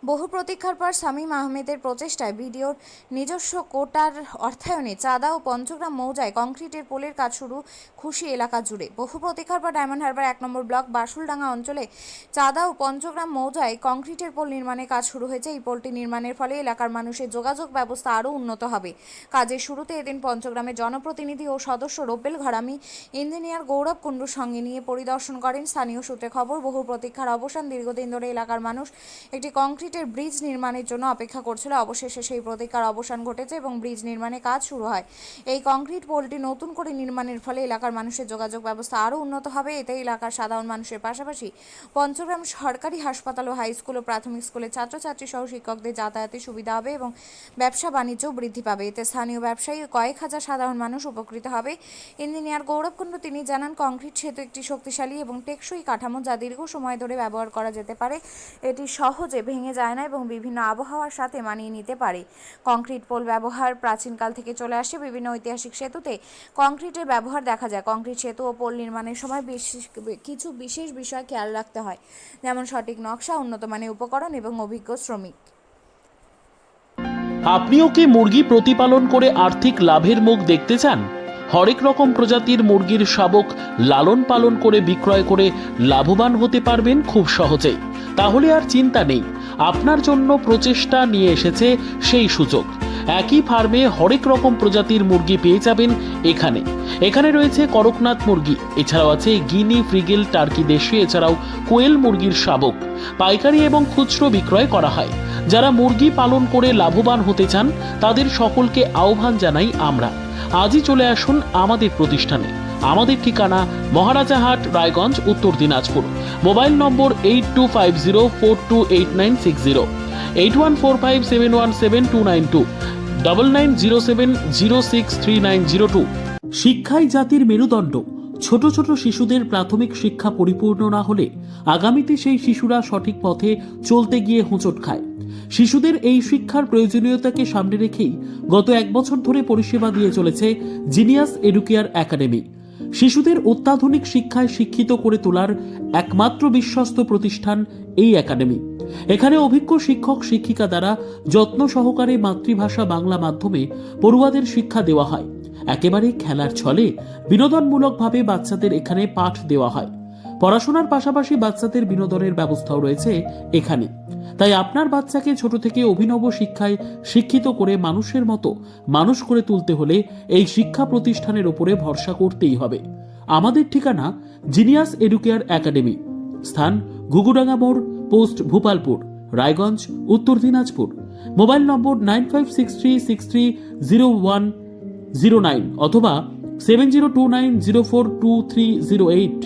বহু প্রতীক্ষার পর শামীম আহমেদের প্রচেষ্টায় বিডিওর নিজস্ব কোটার অর্থায়নে চাঁদা ও পঞ্চগ্রাম মৌজায় কংক্রিটের পোলের কাজ শুরু, খুশি এলাকা জুড়ে। বহু প্রতীক্ষার পর ডায়মন্ড হারবার 1 নম্বর ব্লক বাসুলডাঙ্গা অঞ্চলে চাঁদা ও পঞ্চগ্রাম মৌজায় কংক্রিটের পোল নির্মাণের কাজ শুরু হয়েছে। এই পোলটি নির্মাণের ফলে এলাকার মানুষের যোগাযোগ ব্যবস্থা আরও উন্নত হবে। কাজের শুরুতে এদিন পঞ্চগ্রামের জনপ্রতিনিধি ও সদস্য রোবেল ঘরামি ইঞ্জিনিয়ার গৌরব কুণ্ডুর সঙ্গে নিয়ে পরিদর্শন করেন। স্থানীয় সূত্রে খবর, বহু প্রতীক্ষার অবসান। দীর্ঘদিন ধরে এলাকার মানুষ একটি কংক্রিটের ব্রিজ নির্মাণের জন্য অপেক্ষা করছিল। অবশেষে সেই প্রতীক্ষার অবসান ঘটেছে এবং ব্রিজ নির্মাণের কাজ শুরু হয়। এই কংক্রিট পোলটি নতুন করে নির্মাণের ফলে এলাকার মানুষের যোগাযোগ ব্যবস্থা আরও উন্নত হবে। এতে এলাকার সাধারণ মানুষের পাশাপাশি পঞ্চগ্রাম সরকারি হাসপাতাল ও হাই স্কুল ও প্রাথমিক স্কুলের ছাত্রছাত্রী সহ শিক্ষকদের যাতায়াতের সুবিধা হবে এবং ব্যবসা বাণিজ্য বৃদ্ধি পাবে। এতে স্থানীয় ব্যবসায়ী ও কয়েক হাজার সাধারণ মানুষ উপকৃত হবে। ইঞ্জিনিয়ার গৌরব কুণ্ডু তিনি জানান, কংক্রিট সেতু একটি শক্তিশালী এবং টেকসই কাঠামো যা দীর্ঘ সময় ধরে ব্যবহার করা যেতে পারে। এটি সহজে ভেঙে যায় না এবং বিভিন্ন আবহাওয়ার সাথে মানিয়ে নিতে পারে। কংক্রিট পোল ব্যবহার প্রাচীনকাল থেকে চলে আসে। বিভিন্ন ঐতিহাসিক সেতুতে কংক্রিটের ব্যবহার দেখা যায়। কংক্রিট সেতু ও পোল নির্মাণের সময় কিছু বিশেষ বিষয় খেয়াল রাখতে হয়, যেমন সঠিক নকশা, উন্নত মানের উপকরণ এবং অভিজ্ঞ শ্রমিক। আপনিও কি মুরগি প্রতিপালন করে আর্থিক লাভের মুখ দেখতে চান? হরেক রকম প্রজাতির মুরগির শাবক লালন পালন করে বিক্রয় করে লাভবান হতে পারবেন খুব সহজেই। তাহলে আর চিন্তা নেই, আপনার জন্য প্রচেষ্টা নিয়ে এসেছে সেই সুযোগ। একই ফার্মে হরেক রকম প্রজাতির মুরগি পেয়ে যাবেন এখানে রয়েছে করকনাথ মুরগি, এছাড়াও আছে গিনি, ফ্রিগেল, টার্কি দেশি, এছাড়াও কোয়েল মুরগির শাবক পাইকারি এবং খুচরো বিক্রয় করা হয়। যারা মুরগি পালন করে লাভবান হতে চান তাদের সকলকে আহ্বান জানাই আমরা। আজই চলে আসুন আমাদের প্রতিষ্ঠানে। আমাদের ঠিকানা মহারাজাহাট, রায়গঞ্জ, উত্তর দিনাজপুর। মোবাইল নম্বর 8250428960, 8145717292, 9907063902। শিক্ষাই জাতির মেরুদণ্ড। ছোট ছোট শিশুদের প্রাথমিক শিক্ষা পরিপূর্ণ না হলে আগামীতে সেই শিশুরা সঠিক পথে চলতে গিয়ে হোঁচট খায়। শিশুদের এই শিক্ষার প্রয়োজনীয়তাকে সামনে রেখেই গত 1 বছর ধরে পরিষেবা দিয়ে চলেছে জিনিয়াস এডুকেয়ার একাডেমি। শিশুদের অত্যাধুনিক শিক্ষায় শিক্ষিত করে তোলার একমাত্র বিশ্বস্ত প্রতিষ্ঠান এই একাডেমি। এখানে অভিজ্ঞ শিক্ষক শিক্ষিকা দ্বারা যত্ন সহকারে মাতৃভাষা বাংলা মাধ্যমে পড়ুয়াদের শিক্ষা দেওয়া হয়। একেবারে খেলার ছলে বিনোদনমূলকভাবে বাচ্চাদের এখানে পাঠ দেওয়া হয়। পড়াশোনার পাশাপাশি বাচ্চাদের বিনোদনের ব্যবস্থাও রয়েছে এখানে। তাই আপনার বাচ্চাকে ছোট থেকে অভিনব শিক্ষায় শিক্ষিত করে মানুষের মতো মানুষ করে তুলতে হলে এই শিক্ষা প্রতিষ্ঠানের উপরে ভরসা করতেই হবে। আমাদের ঠিকানা জিনিয়াস এডুকেয়ার একাডেমি, স্থান ঘুঘুডাঙ্গা মোড়, পোস্ট ভূপালপুর, রায়গঞ্জ, উত্তর দিনাজপুর। মোবাইল নম্বর 9563630109 অথবা 7029042308।